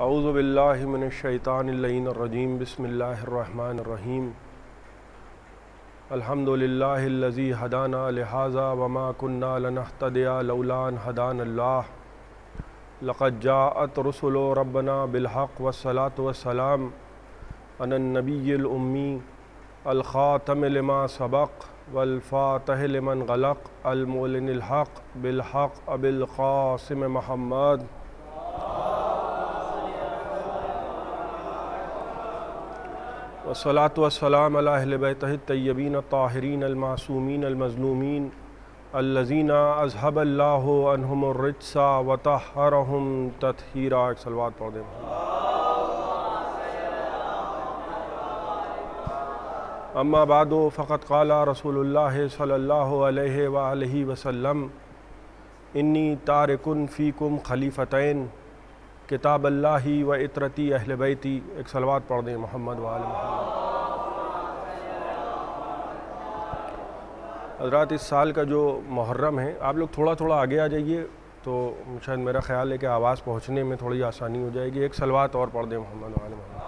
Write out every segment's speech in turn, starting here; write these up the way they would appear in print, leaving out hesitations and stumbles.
اعوذ باللہ من الشیطان اللعین الرجیم بسم اللہ الرحمن الرحیم الحمدللہ الذی ہدانا لہذا وما كنا لنہتدی لولا ان ہدانا اللہ لقد جاءت رسل ربنا بالحق والصلاة والسلام علی النبی الامی الخاتم لما سبق والفاتح لمن غلق المعلن الحق بالحق ابی القاسم محمد والصلاة والسلام علی اہل بیتہ الطیبین الطاہرین المعصومین المظلومین الذین اذھب اللہ عنہم الرجس وطہرہم تطہیرا۔ ایک صلوات پڑھ دیں۔ اما بعد فقد قال رسول اللہ صلی اللہ علیہ وآلہ وسلم انی تارک فیکم خلیفتین کتاب اللہ و اطرتی اہل بیتی۔ ایک صلوات پڑھ دیں محمد وآل محمد۔ حضرات، اس سال کا جو محرم ہے، آپ لوگ تھوڑا تھوڑا آگے آ جائیے تو شاید میرا خیال ہے کہ آواز پہنچنے میں تھوڑی آسانی ہو جائے گی۔ ایک صلوات اور پڑھ دیں محمد وآل محمد۔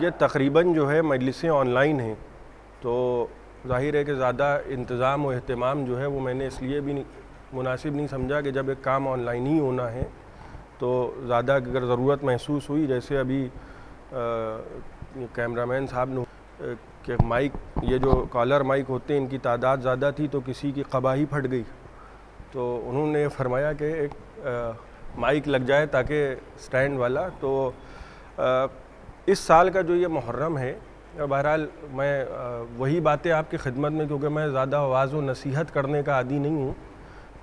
یہ تقریباً جو ہے مجلسیں آن لائن ہیں، تو ظاہر ہے کہ زیادہ انتظام و اہتمام جو ہے وہ میں نے اس لیے بھی مناسب نہیں سمجھا کہ جب ایک کام آن لائن ہی ہونا ہے تو زیادہ اگر ضرورت محسوس ہوئی، جیسے ابھی کیمرہ مین صاحب نے کہ مائک، یہ جو کالر مائک ہوتے ہیں، ان کی تعداد زیادہ تھی تو کسی کی قباہی پھٹ گئی، تو انہوں نے فرمایا کہ ایک مائک لگ جائے تاکہ سٹینڈ والا۔ تو اس سال کا جو یہ محرم ہے، بہرحال میں وہی باتیں آپ کی خدمت میں، کیونکہ میں زیادہ آواز و نصیحت کرنے کا عادی نہیں ہوں،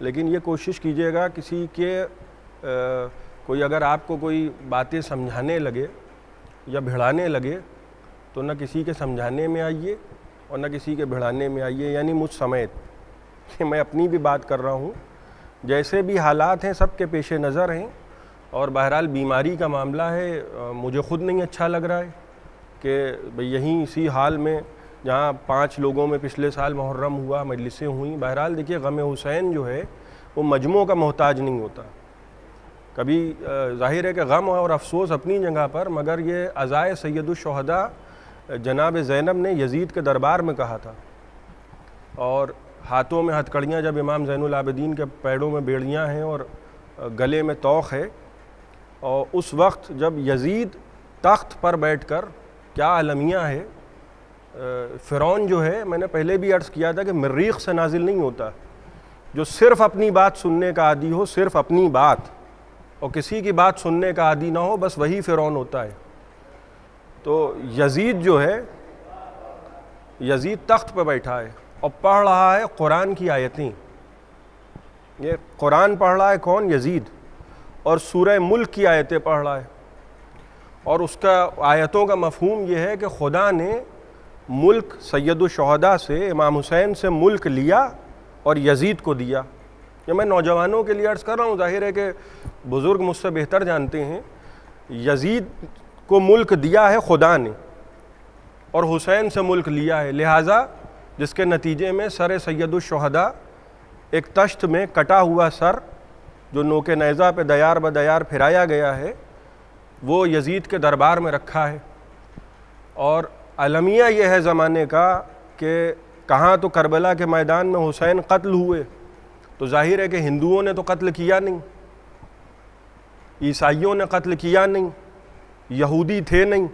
لیکن یہ کوشش کیجیے گا کسی کے کوئی اگر آپ کو کوئی باتیں سمجھانے لگے یا بھڑانے لگے تو نہ کسی کے سمجھانے میں آئیے اور نہ کسی کے بھڑانے میں آئیے، یعنی مجھ سمیت کہ میں اپنی بھی بات کر رہا ہوں، جیسے بھی حالات ہیں سب کے پیش نظر ہیں، اور بہرحال بیماری کا معاملہ ہے، مجھے خود نہیں اچھا لگ رہا ہے کہ یہیں اسی حال میں جہاں 5 لوگوں میں پچھلے سال محرم ہوا، مجلسیں ہوئیں۔ بہرحال دیکھیے، غم حسین جو ہے وہ مجموع کا محتاج نہیں ہوتا۔ کبھی ظاہر ہے کہ غم اور افسوس اپنی جگہ پر، مگر یہ عزائے سید الشہداء جناب زینب نے یزید کے دربار میں کہا تھا، اور ہاتھوں میں ہتھکڑیاں جب امام زین العابدین کے پیڑوں میں بیڑیاں ہیں اور گلے میں طوق ہے، اور اس وقت جب یزید تخت پر بیٹھ کر، کیا المیہ ہے، فرعون جو ہے، میں نے پہلے بھی عرض کیا تھا کہ مریخ سے نازل نہیں ہوتا، جو صرف اپنی بات سننے کا عادی ہو، صرف اپنی بات، اور کسی کی بات سننے کا عادی نہ ہو، بس وہی فرعون ہوتا ہے۔ تو یزید جو ہے، یزید تخت پہ بیٹھا ہے اور پڑھ رہا ہے قرآن کی آیتیں۔ یہ قرآن پڑھ رہا ہے کون؟ یزید، اور سورہ ملک کی آیتیں پڑھ رہا ہے، اور اس کا آیتوں کا مفہوم یہ ہے کہ خدا نے ملک سید الشہداء سے، امام حسین سے ملک لیا اور یزید کو دیا۔ یہ میں نوجوانوں کے لیے عرض کر رہا ہوں، ظاہر ہے کہ بزرگ مجھ سے بہتر جانتے ہیں۔ یزید کو ملک دیا ہے خدا نے، اور حسین سے ملک لیا ہے، لہٰذا جس کے نتیجے میں سر سید الشہداء، ایک تشت میں کٹا ہوا سر جو نوک نیزہ پہ دیار بدیار پھرایا گیا ہے، وہ یزید کے دربار میں رکھا ہے۔ اور المیہ یہ ہے زمانے کا کہ کہاں تو کربلا کے میدان میں حسین قتل ہوئے، تو ظاہر ہے کہ ہندوؤں نے تو قتل کیا نہیں، عیسائیوں نے قتل کیا نہیں، یہودی تھے نہیں،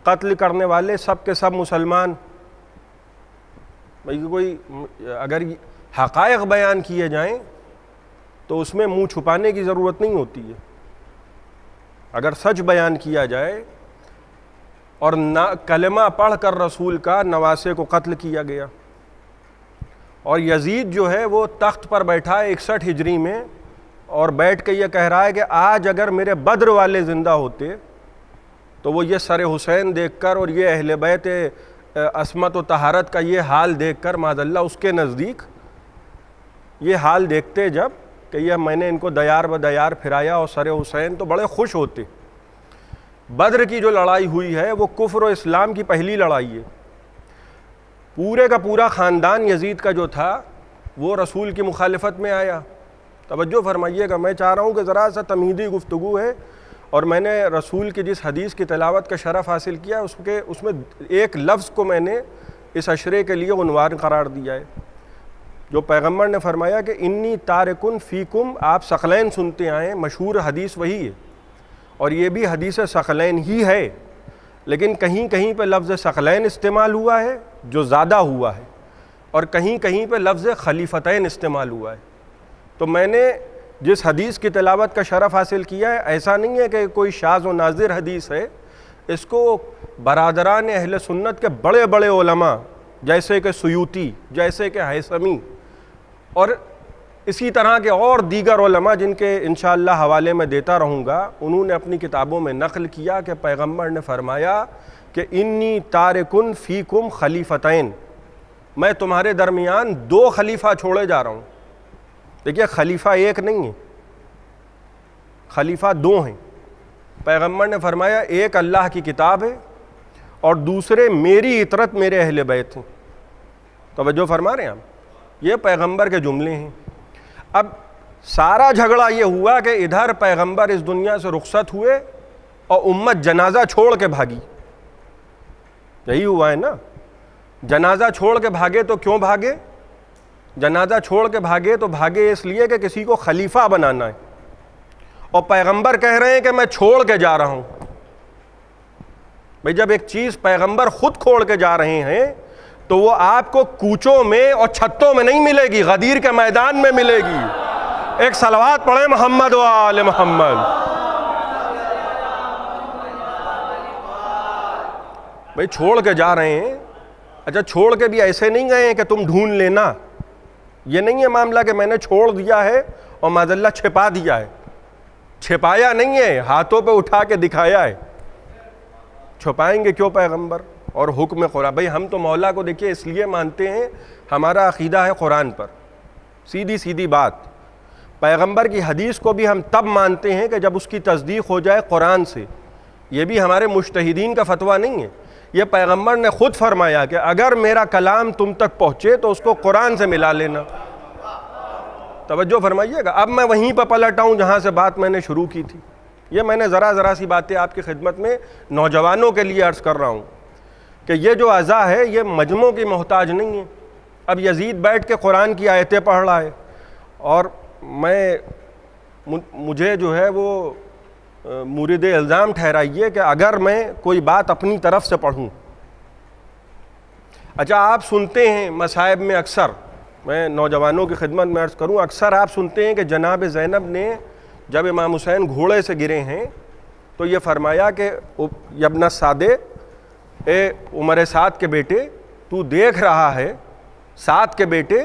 قتل کرنے والے سب کے سب مسلمان۔ بھئی کوئی اگر حقائق بیان کیے جائیں تو اس میں منہ چھپانے کی ضرورت نہیں ہوتی ہے۔ اگر سچ بیان کیا جائے، اور کلمہ پڑھ کر رسول کا نواسے کو قتل کیا گیا، اور یزید جو ہے وہ تخت پر بیٹھا ہے 61 ہجری میں، اور بیٹھ کے یہ کہہ رہا ہے کہ آج اگر میرے بدر والے زندہ ہوتے تو وہ یہ سر حسین دیکھ کر اور یہ اہل بیت عصمت و طہارت کا یہ حال دیکھ کر، معاذ اللہ اس کے نزدیک یہ حال دیکھتے جب کہ یہ میں نے ان کو دیار بدیار پھرایا اور سر حسین، تو بڑے خوش ہوتے۔ بدر کی جو لڑائی ہوئی ہے وہ کفر و اسلام کی پہلی لڑائی ہے۔ پورے کا پورا خاندان یزید کا جو تھا وہ رسول کی مخالفت میں آیا. توجہ فرمائیے گا, میں چاہ رہا ہوں کہ ذرا سا تمہیدی گفتگو ہے, اور میں نے رسول کی جس حدیث کی تلاوت کا شرف حاصل کیا اس میں ایک لفظ کو میں نے اس عشرے کے لیے عنوان قرار دیا ہے, جو پیغمبر نے فرمایا کہ انی تارکن فیکم. آپ ثقلین سنتے آئے, مشہور حدیث وہی ہے, اور یہ بھی حدیث ثقلین ہی ہے, لیکن کہیں کہیں پہ لفظ ثقلین استعمال ہوا ہے جو زیادہ ہوا ہے, اور کہیں کہیں پہ لفظ خلیفتین استعمال ہوا ہے. تو میں نے جس حدیث کی تلاوت کا شرف حاصل کیا ہے, ایسا نہیں ہے کہ کوئی شاذ و نادر حدیث ہے, اس کو برادران اہل سنت کے بڑے بڑے علماء جیسے کہ سیوطی, جیسے کہ ہیثمی, اور اسی طرح کے اور دیگر علماء جن کے انشاءاللہ حوالے میں دیتا رہوں گا, انہوں نے اپنی کتابوں میں نقل کیا کہ پیغمبر نے فرمایا کہ انی تارکن فیکم خلیفتین, میں تمہارے درمیان 2 خلیفہ چھوڑے جا رہا ہوں. دیکھیے خلیفہ ایک نہیں ہے, خلیفہ 2 ہیں. پیغمبر نے فرمایا ایک اللہ کی کتاب ہے اور دوسرے میری اطرت میرے اہل بیت ہیں. توجہ فرما رہے ہیں آپ, یہ پیغمبر کے جملے ہیں. اب سارا جھگڑا یہ ہوا کہ ادھر پیغمبر اس دنیا سے رخصت ہوئے اور امت جنازہ چھوڑ کے بھاگی. یہی ہوا ہے نا, جنازہ چھوڑ کے بھاگے تو کیوں بھاگے؟ جنازہ چھوڑ کے بھاگے تو بھاگے اس لیے کہ کسی کو خلیفہ بنانا ہے, اور پیغمبر کہہ رہے ہیں کہ میں چھوڑ کے جا رہا ہوں. بھئی جب ایک چیز پیغمبر خود چھوڑ کے جا رہے ہیں تو وہ آپ کو کوچوں میں اور چھتوں میں نہیں ملے گی, غدیر کے میدان میں ملے گی. ایک صلوات پڑھیں محمد و آل محمد. بھئی چھوڑ کے جا رہے ہیں, اچھا چھوڑ کے بھی ایسے نہیں گئے ہیں کہ تم ڈھونڈ لینا, یہ نہیں ہے معاملہ کہ میں نے چھوڑ دیا ہے اور معاذ اللہ چھپا دیا ہے. چھپایا نہیں ہے, ہاتھوں پہ اٹھا کے دکھایا ہے. چھپائیں گے کیوں پیغمبر اور حکم قرآن؟ بھئی ہم تو مولا کو دیکھیے اس لیے مانتے ہیں, ہمارا عقیدہ ہے قرآن پر, سیدھی بات. پیغمبر کی حدیث کو بھی ہم تب مانتے ہیں کہ جب اس کی تصدیق ہو جائے قرآن سے. یہ بھی ہمارے مجتہدین کا فتویٰ نہیں ہے, یہ پیغمبر نے خود فرمایا کہ اگر میرا کلام تم تک پہنچے تو اس کو قرآن سے ملا لینا. توجہ فرمائیے گا. اب میں وہیں پہ پلٹ آؤں جہاں سے بات میں نے شروع کی تھی. یہ میں نے ذرا سی باتیں آپ کی خدمت میں نوجوانوں کے لیے عرض کر رہا ہوں کہ یہ جو عزا ہے یہ مجموع کی محتاج نہیں ہے. اب یزید بیٹھ کے قرآن کی آیتیں پڑھ رہا ہے, اور مجھے جو ہے وہ مورد الزام ٹھہرائیے کہ اگر میں کوئی بات اپنی طرف سے پڑھوں. اچھا آپ سنتے ہیں مصائب میں اکثر, میں نوجوانوں کی خدمت میں عرض کروں, اکثر آپ سنتے ہیں کہ جناب زینب نے جب امام حسین گھوڑے سے گرے ہیں تو یہ فرمایا کہ ابن سعد, اے عمر سعد کے بیٹے تو دیکھ رہا ہے, سعد کے بیٹے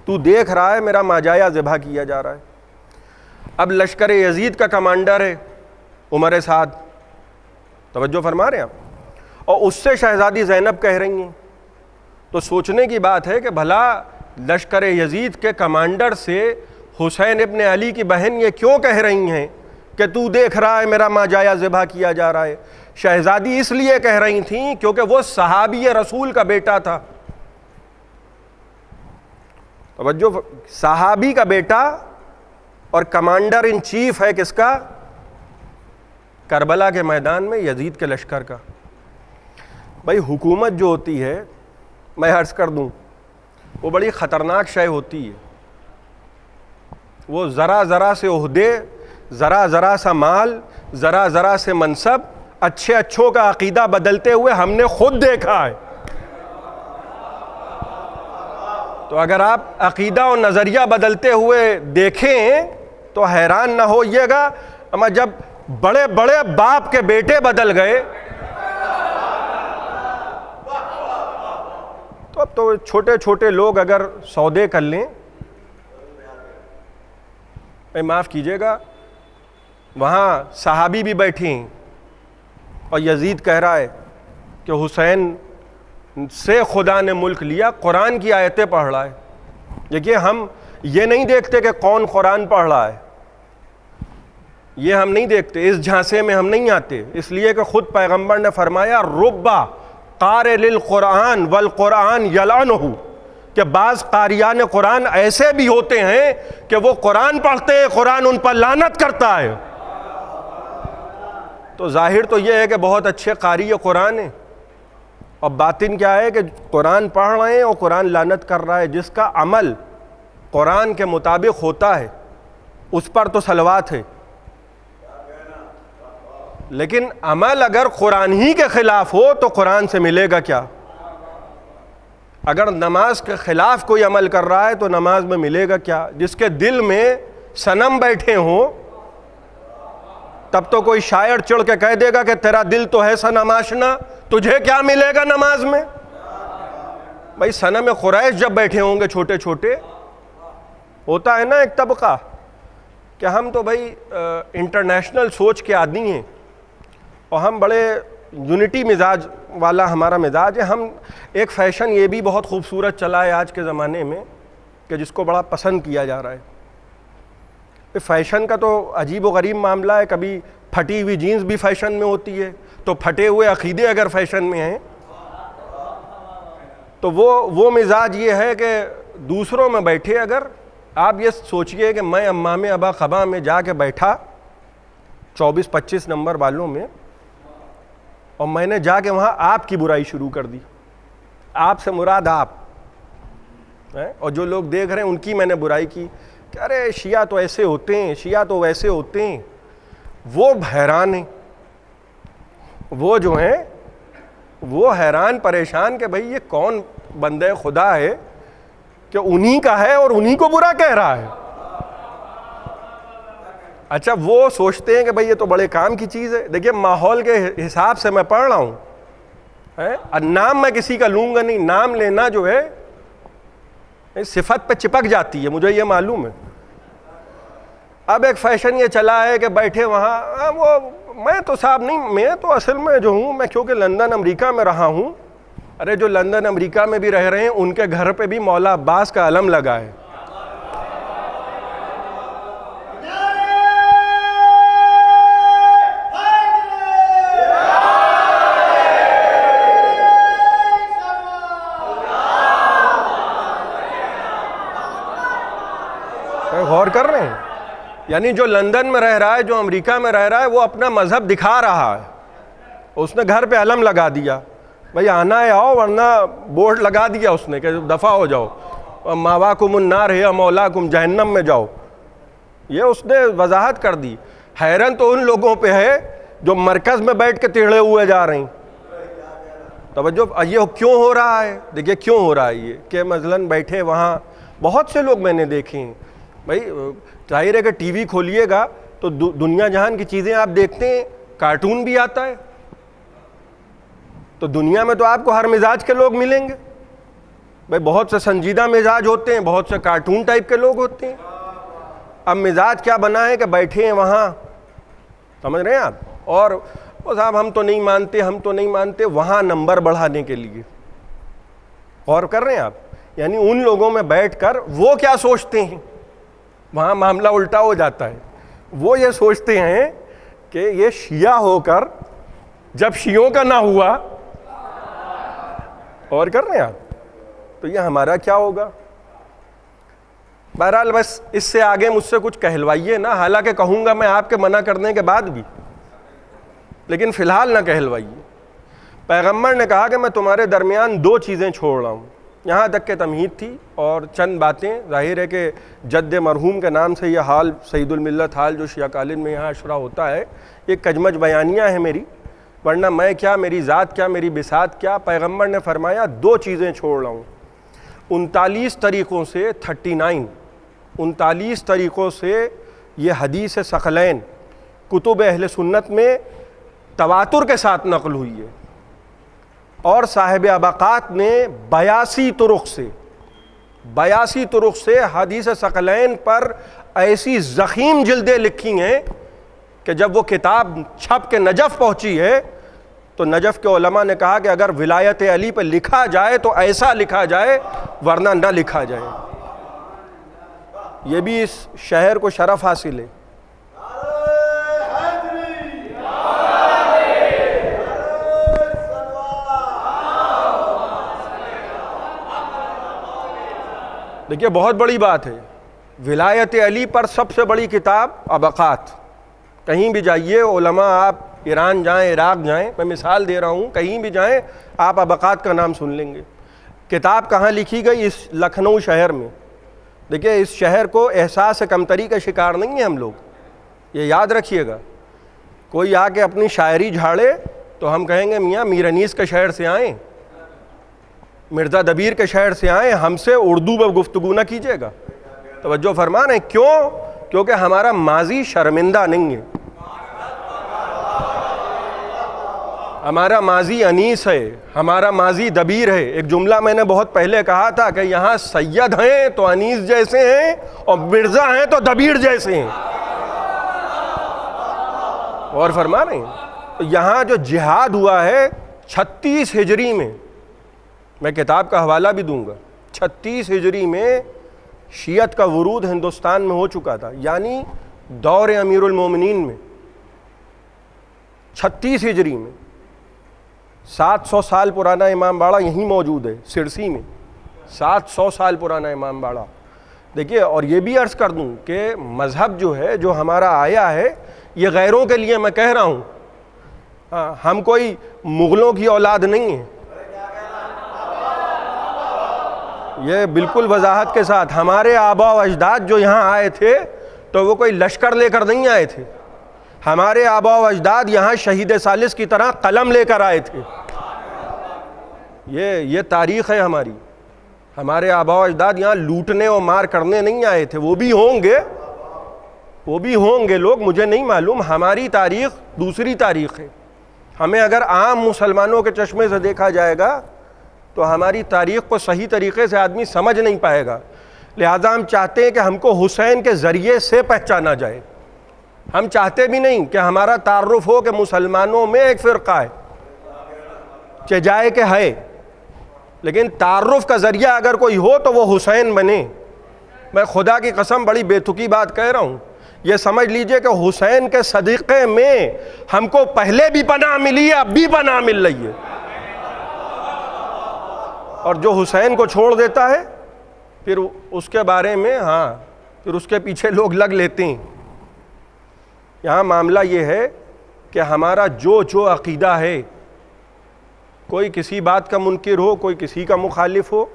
تو دیکھ رہا ہے میرا ماجایا ذبح کیا جا رہا ہے. اب لشکر یزید کا کمانڈر ہے عمر سعد, توجہ فرما رہے ہیں آپ, اور اس سے شہزادی زینب کہہ رہی ہیں. تو سوچنے کی بات ہے کہ بھلا لشکر یزید کے کمانڈر سے حسین ابن علی کی بہن یہ کیوں کہہ رہی ہیں کہ تو دیکھ رہا ہے میرا ماجایا ذبح کیا جا رہا ہے؟ شہزادی اس لیے کہہ رہی تھیں کیونکہ وہ صحابی رسول کا بیٹا تھا. توجہ, صحابی کا بیٹا اور کمانڈر ان چیف ہے کس کا؟ کربلا کے میدان میں یزید کے لشکر کا. بھائی حکومت جو ہوتی ہے, میں عرض کر دوں, وہ بڑی خطرناک شے ہوتی ہے. وہ ذرا سے عہدے, ذرا سا مال, ذرا سے منصب, اچھوں کا عقیدہ بدلتے ہوئے ہم نے خود دیکھا ہے. تو اگر آپ عقیدہ اور نظریہ بدلتے ہوئے دیکھیں تو حیران نہ ہوئیے گا, اما جب بڑے باپ کے بیٹے بدل گئے تو اب تو چھوٹے لوگ اگر سودے کر لیں, معاف کیجئے گا, وہاں صحابی بھی بیٹھے ہیں اور یزید کہہ رہا ہے کہ حسین سے خدا نے ملک لیا, قرآن کی آیتیں پڑھ رہا ہے. دیکھیے ہم یہ نہیں دیکھتے کہ کون قرآن پڑھ رہا ہے, یہ ہم نہیں دیکھتے, اس جھانسے میں ہم نہیں آتے, اس لیے کہ خود پیغمبر نے فرمایا ربا قارئ للقرآن والقرآن یلعنہ, کہ بعض قاریان قرآن ایسے بھی ہوتے ہیں کہ وہ قرآن پڑھتے ہیں، قرآن ان پر لعنت کرتا ہے. تو ظاہر تو یہ ہے کہ بہت اچھے قاری قرآن ہیں، اور باطن کیا ہے کہ قرآن پڑھ رہے ہیں اور قرآن لعنت کر رہا ہے. جس کا عمل قرآن کے مطابق ہوتا ہے اس پر تو صلوات ہے، لیکن عمل اگر قرآن ہی کے خلاف ہو تو قرآن سے ملے گا کیا؟ اگر نماز کے خلاف کوئی عمل کر رہا ہے تو نماز میں ملے گا کیا؟ جس کے دل میں صنم بیٹھے ہوں تب تو کوئی شاعر چڑھ کے کہہ دے گا کہ تیرا دل تو ہے صنم آشنا، تجھے کیا ملے گا نماز میں؟ بھائی صنم قریش جب بیٹھے ہوں گے چھوٹے چھوٹے، ہوتا ہے نا ایک طبقہ کہ ہم تو بھائی انٹرنیشنل سوچ کے آدمی ہیں اور ہم بڑے یونٹی مزاج والا ہمارا مزاج ہے. ہم ایک فیشن یہ بھی بہت خوبصورت چلا ہے آج کے زمانے میں کہ جس کو بڑا پسند کیا جا رہا ہے. فیشن کا تو عجیب و غریب معاملہ ہے، کبھی پھٹی ہوئی جینز بھی فیشن میں ہوتی ہے، تو پھٹے ہوئے عقیدے اگر فیشن میں ہیں تو وہ مزاج یہ ہے کہ دوسروں میں بیٹھے، اگر آپ یہ سوچئے کہ میں امام ابا قبا میں جا کے بیٹھا 24-25 نمبر والوں میں، اور میں نے جا کے وہاں آپ کی برائی شروع کر دی، آپ سے مراد آپ، اور جو لوگ دیکھ رہے ہیں ان کی میں نے برائی کی کہ ارے شیعہ تو ایسے ہوتے ہیں، شیعہ تو ویسے ہوتے ہیں. وہ حیران ہیں، وہ جو ہیں وہ حیران پریشان کہ بھئی یہ کون بندہ خدا ہے کہ انہی کا ہے اور انہی کو برا کہہ رہا ہے. اچھا وہ سوچتے ہیں کہ بھئی یہ تو بڑے کام کی چیز ہے. دیکھیے ماحول کے حساب سے میں پڑھ رہا ہوں، نام میں کسی کا لوں گا نہیں، نام لینا جو ہے صفت پہ چپک جاتی ہے، مجھے یہ معلوم ہے. اب ایک فیشن یہ چلا ہے کہ بیٹھے وہاں، وہ میں تو صاحب نہیں، میں تو اصل میں جو ہوں، میں کیونکہ لندن امریکہ میں رہا ہوں. ارے جو لندن امریکہ میں بھی رہ رہے ہیں ان کے گھر پہ بھی مولا عباس کا علم لگا ہے. غور کر رہے ہیں؟ یعنی جو لندن میں رہ رہا ہے، جو امریکہ میں رہ رہا ہے، وہ اپنا مذہب دکھا رہا ہے. اس نے گھر پہ علم لگا دیا، بھئی آنا ہے آؤ، ورنہ بورڈ لگا دیا اس نے کہ دفع ہو جاؤ، ماواکم النار ہے مولاکم، جہنم میں جاؤ. یہ اس نے وضاحت کر دی. حیران تو ان لوگوں پہ ہے جو مرکز میں بیٹھ کے ٹیڑھے ہوئے جا رہے ہیں. توجہ، یہ کیوں ہو رہا ہے؟ دیکھیے کیوں ہو رہا ہے یہ کہ مثلاً بیٹھے وہاں بہت سے لوگ میں نے دیکھے ہیں. بھائی ظاہر ہے کہ ٹی وی کھولیے گا تو دنیا جہان کی چیزیں آپ دیکھتے ہیں، کارٹون بھی آتا ہے، تو دنیا میں تو آپ کو ہر مزاج کے لوگ ملیں گے. بھائی بہت سے سنجیدہ مزاج ہوتے ہیں، بہت سے کارٹون ٹائپ کے لوگ ہوتے ہیں. اب مزاج کیا بنا ہے کہ بیٹھے ہیں وہاں، سمجھ رہے ہیں آپ، اور وہ صاحب ہم تو نہیں مانتے، ہم تو نہیں مانتے، وہاں نمبر بڑھانے کے لیے. غور کر رہے ہیں آپ؟ یعنی ان لوگوں میں بیٹھ کر وہ کیا سوچتے ہیں، وہاں معاملہ الٹا ہو جاتا ہے. وہ یہ سوچتے ہیں کہ یہ شیعہ ہو کر جب شیعوں کا نہ ہوا، اور کر رہے ہیں آپ، تو یہ ہمارا کیا ہوگا. بہرحال بس اس سے آگے مجھ سے کچھ کہلوائیے نا، حالانکہ کہوں گا میں آپ کے منع کرنے کے بعد بھی، لیکن فی الحال نہ کہلوائیے. پیغمبر نے کہا کہ میں تمہارے درمیان 2 چیزیں چھوڑ رہا ہوں. یہاں تک کہ تمہید تھی اور چند باتیں. ظاہر ہے کہ جد مرحوم کے نام سے یہ حال سید الملت حال جو شیعہ کالن میں یہاں اشرا ہوتا ہے، یہ کجمج بیانیہ ہے میری، ورنہ میں کیا، میری ذات کیا، میری بساط کیا. پیغمبر نے فرمایا 2 چیزیں چھوڑ رہا ہوں. 39 طریقوں سے 39 طریقوں سے یہ حدیث ثقلین کتب اہل سنت میں تواتر کے ساتھ نقل ہوئی ہے، اور صاحب اباقات نے 82 طرق سے حدیث ثقلین پر ایسی ضخیم جلدیں لکھی ہیں کہ جب وہ کتاب چھپ کے نجف پہنچی ہے تو نجف کے علماء نے کہا کہ اگر ولایت علی پہ لکھا جائے تو ایسا لکھا جائے، ورنہ نہ لکھا جائے. یہ بھی اس شہر کو شرف حاصل ہے. دیکھیے بہت بڑی بات ہے، ولایت علی پر سب سے بڑی کتاب ابقات. کہیں بھی جائیے علماء، آپ ایران جائیں، عراق جائیں، میں مثال دے رہا ہوں، کہیں بھی جائیں آپ ابقات کا نام سن لیں گے. کتاب کہاں لکھی گئی؟ اس لکھنؤ شہر میں. دیکھیے اس شہر کو احساس کمتری کا شکار نہیں ہیں ہم لوگ، یہ یاد رکھیے گا. کوئی آ کے اپنی شاعری جھاڑے تو ہم کہیں گے میاں میر انیس کے شہر سے آئیں، مرزا دبیر کے شہر سے آئیں، ہم سے اردو میں گفتگو نہ کیجیے گا. توجہ فرما رہے ہیں کیوں؟ کیونکہ ہمارا ماضی شرمندہ نہیں ہے، ہمارا ماضی انیس ہے، ہمارا ماضی دبیر ہے. ایک جملہ میں نے بہت پہلے کہا تھا کہ یہاں سید ہیں تو انیس جیسے ہیں، اور مرزا ہیں تو دبیر جیسے ہیں. اور فرما رہے ہیں یہاں جو جہاد ہوا ہے 36 ہجری میں کتاب کا حوالہ بھی دوں گا، 36 ہجری میں شیعت کا ورود ہندوستان میں ہو چکا تھا، یعنی دور امیر المومنین میں 36 ہجری میں. 700 سال پرانا امام باڑہ یہیں موجود ہے سرسی میں، 700 سال پرانا امام باڑہ. دیکھیے اور یہ بھی عرض کر دوں کہ مذہب جو ہے جو ہمارا آیا ہے یہ غیروں کے لیے میں کہہ رہا ہوں، ہم کوئی مغلوں کی اولاد نہیں ہیں. یہ بالکل وضاحت کے ساتھ، ہمارے آبا و اجداد جو یہاں آئے تھے تو وہ کوئی لشکر لے کر نہیں آئے تھے، ہمارے آبا و اجداد یہاں شہید ثالث کی طرح قلم لے کر آئے تھے. یہ تاریخ ہے ہماری. ہمارے آبا و اجداد یہاں لوٹنے اور مار کرنے نہیں آئے تھے. وہ بھی ہوں گے لوگ، مجھے نہیں معلوم. ہماری تاریخ دوسری تاریخ ہے. ہمیں اگر عام مسلمانوں کے چشمے سے دیکھا جائے گا تو ہماری تاریخ کو صحیح طریقے سے آدمی سمجھ نہیں پائے گا. لہذا ہم چاہتے ہیں کہ ہم کو حسین کے ذریعے سے پہچانا جائے. ہم چاہتے بھی نہیں کہ ہمارا تعارف ہو کہ مسلمانوں میں ایک فرقہ ہے، چجائے کہ ہے، لیکن تعارف کا ذریعہ اگر کوئی ہو تو وہ حسین بنے. میں خدا کی قسم بڑی بے تکی بات کہہ رہا ہوں، یہ سمجھ لیجئے کہ حسین کے صدیقے میں ہم کو پہلے بھی پناہ ملی ہے، اب بھی پناہ مل رہی ہے. اور جو حسین کو چھوڑ دیتا ہے پھر اس کے بارے میں پھر اس کے پیچھے لوگ لگ لیتے ہیں. یہاں معاملہ یہ ہے کہ ہمارا جو عقیدہ ہے، کوئی کسی بات کا منکر ہو، کوئی کسی کا مخالف ہو،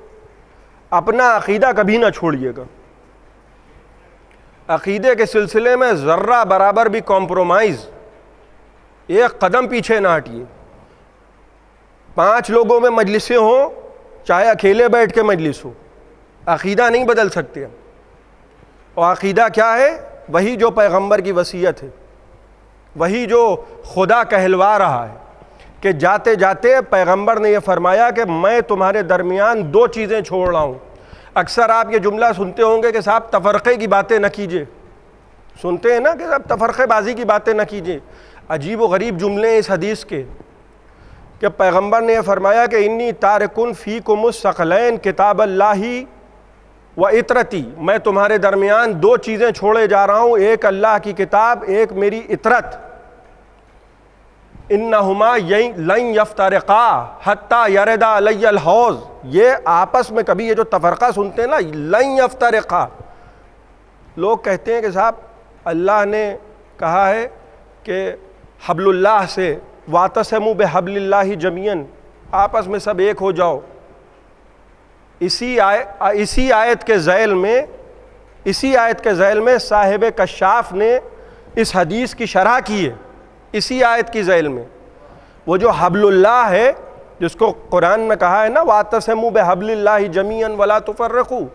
اپنا عقیدہ کبھی نہ چھوڑیے گا. عقیدے کے سلسلے میں ذرہ برابر بھی کمپرومائز، ایک قدم پیچھے نہ ہٹیے. 5 لوگوں میں مجلسیں ہوں، چاہے اکیلے بیٹھ کے مجلس ہو، عقیدہ نہیں بدل سکتے. اور عقیدہ کیا ہے؟ وہی جو پیغمبر کی وصیت ہے، وہی جو خدا کہلوا رہا ہے کہ جاتے جاتے پیغمبر نے یہ فرمایا کہ میں تمہارے درمیان 2 چیزیں چھوڑ رہا ہوں. اکثر آپ یہ جملہ سنتے ہوں گے کہ صاحب تفرقے کی باتیں نہ کیجئے، سنتے ہیں نا کہ صاحب تفرقے بازی کی باتیں نہ کیجئے. عجیب و غریب جملے ہیں اس حدیث کے کہ پیغمبر نے یہ فرمایا کہ انی تارکن فیکم الثقلین کتاب اللہ و اطرتی، میں تمہارے درمیان 2 چیزیں چھوڑے جا رہا ہوں، ایک اللہ کی کتاب، ایک میری اطرت. انہما لن یفترقا حتی یرد علی الحوض، یہ آپس میں کبھی یہ جو تفرقہ سنتے ہیں نا، لن یفترقا. لوگ کہتے ہیں کہ صاحب اللہ نے کہا ہے کہ حبل اللہ سے واعتصموا بحبل اللہ جمیعا، آپس میں سب ایک ہو جاؤ. اسی آیت کے ذیل میں صاحب کشاف نے اس حدیث کی شرح کی ہے. اسی آیت کی ذیل میں وہ جو حبل اللہ ہے جس کو قرآن میں کہا ہے نا واعتصموا بحبل اللہ جمیعا ولا تفرقوا،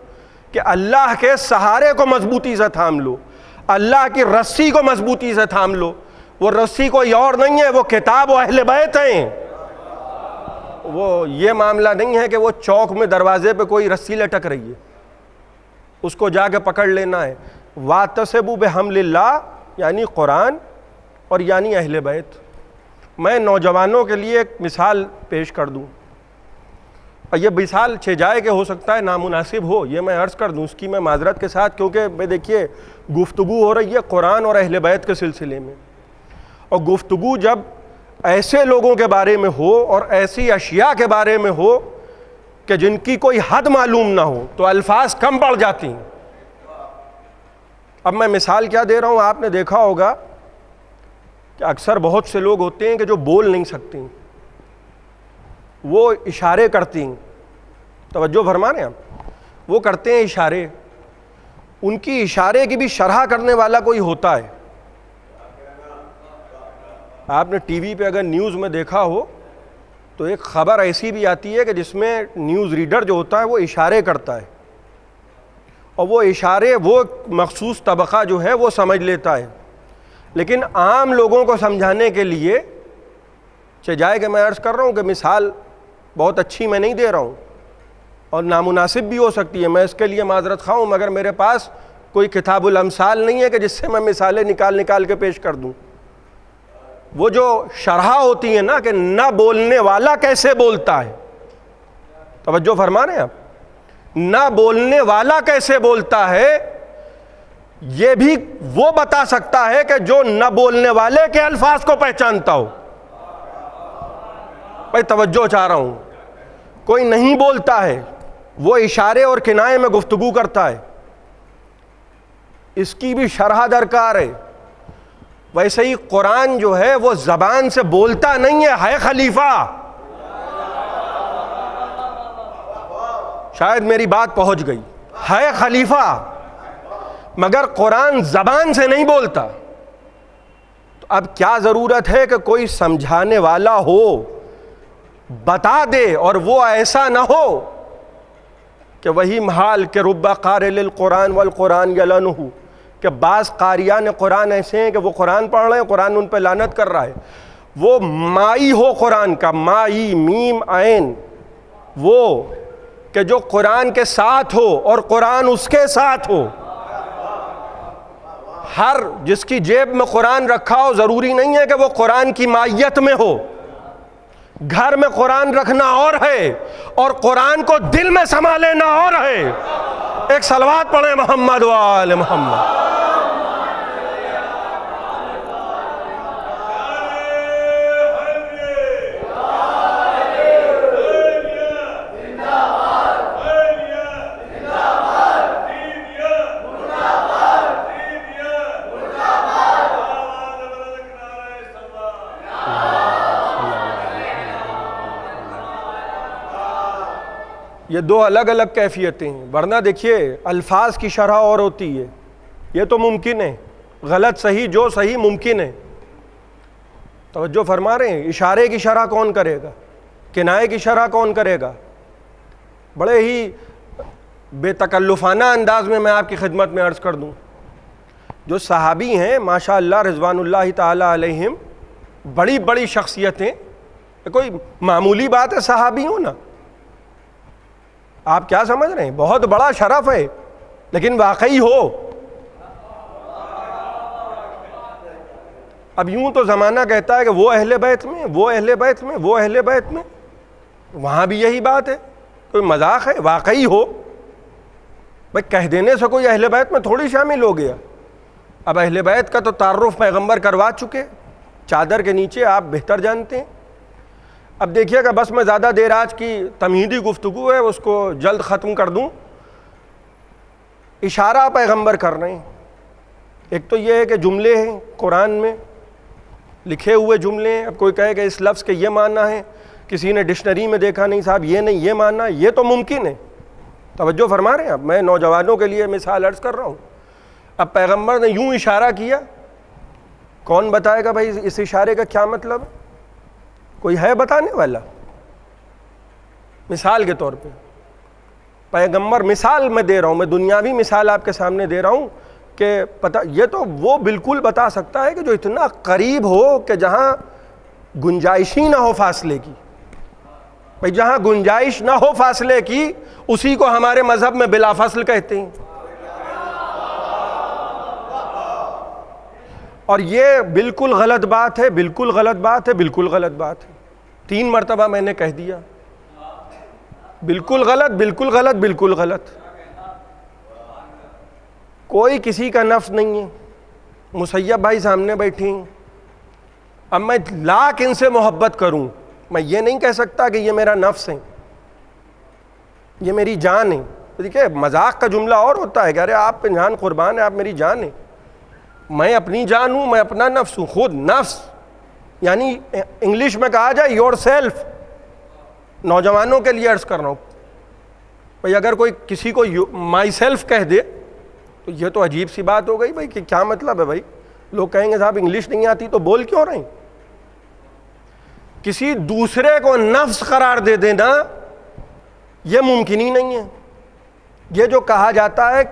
کہ اللہ کے سہارے کو مضبوطی سے تھام لو، اللہ کی رسی کو مضبوطی سے تھام لو. وہ رسی کوئی اور نہیں ہے، وہ کتاب و اہل بیت ہیں. وہ یہ معاملہ نہیں ہے کہ وہ چوک میں دروازے پہ کوئی رسی لٹک رہی ہے، اس کو جا کے پکڑ لینا ہے. واعتصموا بحبل اللہ یعنی قرآن اور یعنی اہل بیت. میں نوجوانوں کے لیے ایک مثال پیش کر دوں، اور یہ مثال چھجائے کہ ہو سکتا ہے نامناسب ہو، یہ میں عرض کر دوں اس کی میں معذرت کے ساتھ، کیونکہ میں دیکھیے گفتگو ہو رہی ہے قرآن اور اہل بیت کے سلسلے میں، اور گفتگو جب ایسے لوگوں کے بارے میں ہو اور ایسی اشیاء کے بارے میں ہو کہ جن کی کوئی حد معلوم نہ ہو تو الفاظ کم پڑ جاتی ہیں۔ اب میں مثال کیا دے رہا ہوں، آپ نے دیکھا ہوگا کہ اکثر بہت سے لوگ ہوتے ہیں کہ جو بول نہیں سکتے، وہ اشارے کرتی ہیں، توجہ فرما رہے ہیں آپ، وہ کرتے ہیں اشارے، ان کی اشارے کی بھی شرح کرنے والا کوئی ہوتا ہے۔ آپ نے ٹی وی پہ اگر نیوز میں دیکھا ہو تو ایک خبر ایسی بھی آتی ہے کہ جس میں نیوز ریڈر جو ہوتا ہے وہ اشارے کرتا ہے، اور وہ اشارے وہ مخصوص طبقہ جو ہے وہ سمجھ لیتا ہے، لیکن عام لوگوں کو سمجھانے کے لیے جائے کہ میں عرض کر رہا ہوں کہ مثال بہت اچھی میں نہیں دے رہا ہوں اور نامناسب بھی ہو سکتی ہے، میں اس کے لیے معذرت خواہ ہوں، مگر میرے پاس کوئی کتاب الامثال نہیں ہے کہ جس سے میں مثالیں نکال کے پیش کر دوں۔ وہ جو شرح ہوتی ہے نا کہ نہ بولنے والا کیسے بولتا ہے، توجہ فرما رہے ہیں آپ، نہ بولنے والا کیسے بولتا ہے، یہ بھی وہ بتا سکتا ہے کہ جو نہ بولنے والے کے الفاظ کو پہچانتا ہو۔ بھائی توجہ چاہ رہا ہوں، کوئی نہیں بولتا ہے، وہ اشارے اور کنائے میں گفتگو کرتا ہے، اس کی بھی شرح درکار ہے۔ ویسے ہی قرآن جو ہے وہ زبان سے بولتا نہیں ہے خلیفہ۔ شاید میری بات پہنچ گئی، ہے خلیفہ، مگر قرآن زبان سے نہیں بولتا۔ تو اب کیا ضرورت ہے کہ کوئی سمجھانے والا ہو، بتا دے، اور وہ ایسا نہ ہو کہ وہی محال کہ رب قارئ للقرآن والقرآن یلعنہ، کہ بعض قاریان قرآن ایسے ہیں کہ وہ قرآن پڑھ رہے ہیں، قرآن ان پہ لعنت کر رہا ہے۔ وہ مائی ہو قرآن کا، مائی میم عین، وہ کہ جو قرآن کے ساتھ ہو اور قرآن اس کے ساتھ ہو۔ ہر جس کی جیب میں قرآن رکھا ہو ضروری نہیں ہے کہ وہ قرآن کی مائیت میں ہو۔ گھر میں قرآن رکھنا اور ہے اور قرآن کو دل میں سما لینا اور ہے۔ ایک صلوات پڑھیں محمد و آل محمد۔ یہ دو الگ الگ کیفیتیں ہیں، ورنہ دیکھیے الفاظ کی شرح اور ہوتی ہے، یہ تو ممکن ہے، غلط صحیح جو صحیح ممکن ہے۔ توجہ فرما رہے ہیں، اشارے کی شرح کون کرے گا، کنائے کی شرح کون کرے گا؟ بڑے ہی بے تکلفانہ انداز میں آپ کی خدمت میں عرض کر دوں، جو صحابی ہیں ماشاء اللہ رضوان اللہ تعالی علیہم، بڑی بڑی شخصیتیں، کوئی معمولی بات ہے صحابی ہوں نا، آپ کیا سمجھ رہے ہیں، بہت بڑا شرف ہے، لیکن واقعی ہو۔ اب یوں تو زمانہ کہتا ہے کہ وہ اہل بیت میں، وہ اہل بیت میں، وہ اہل بیت میں، وہاں بھی یہی بات ہے، کوئی مذاق ہے، واقعی ہو۔ بھائی کہہ دینے سے کوئی اہل بیت میں تھوڑی شامل ہو گیا۔ اب اہل بیت کا تو تعارف پیغمبر کروا چکے، چادر کے نیچے، آپ بہتر جانتے ہیں۔ اب دیکھیے گا، بس میں زیادہ دیر آج کی تمہیدی گفتگو ہے اس کو جلد ختم کر دوں۔ اشارہ پیغمبر کر رہے ہیں، ایک تو یہ ہے کہ جملے ہیں قرآن میں لکھے ہوئے جملے ہیں، اب کوئی کہے کہ اس لفظ کے یہ معنی ہے، کسی نے ڈکشنری میں دیکھا نہیں صاحب یہ نہیں یہ معنی، یہ تو ممکن ہے۔ توجہ فرما رہے ہیں، اب میں نوجوانوں کے لیے مثال عرض کر رہا ہوں۔ اب پیغمبر نے یوں اشارہ کیا، کون بتائے گا بھائی اس اشارے کا کیا مطلب ہے؟ کوئی ہے بتانے والا؟ مثال کے طور پہ پیغمبر، مثال میں دے رہا ہوں، میں دنیاوی مثال آپ کے سامنے دے رہا ہوں کہ پتہ، یہ تو وہ بالکل بتا سکتا ہے کہ جو اتنا قریب ہو کہ جہاں گنجائش ہی نہ ہو فاصلے کی۔ بھائی جہاں گنجائش نہ ہو فاصلے کی، اسی کو ہمارے مذہب میں بلا فصل کہتے ہیں۔ اور یہ بالکل غلط بات ہے، بالکل غلط بات ہے، بالکل غلط بات ہے۔ 3 مرتبہ میں نے کہہ دیا، بالکل غلط، بالکل غلط، بالکل غلط۔ کوئی کسی کا نفس نہیں ہے، مسیب بھائی سامنے بیٹھی ہیں، اب میں لاکھ ان سے محبت کروں، میں یہ نہیں کہہ سکتا کہ یہ میرا نفس ہے، یہ میری جان ہے. دیکھیے مذاق کا جملہ اور ہوتا ہے کہ ارے آپ پہ جان قربان ہے, آپ میری جان ہیں. میں اپنی جان ہوں, میں اپنا نفس ہوں. خود نفس یعنی انگلش میں کہا جائے یور سیلف. نوجوانوں کے لیے عرض کر رہا ہوں بھائی, اگر کوئی کسی کو مائی سیلف کہہ دے تو یہ تو عجیب سی بات ہو گئی بھائی, کہ کیا مطلب ہے بھائی. لوگ کہیں گے صاحب انگلش نہیں آتی تو بول کیوں رہے ہیں. کسی دوسرے کو نفس قرار دے دینا یہ ممکن ہی نہیں ہے. یہ جو کہا جاتا ہے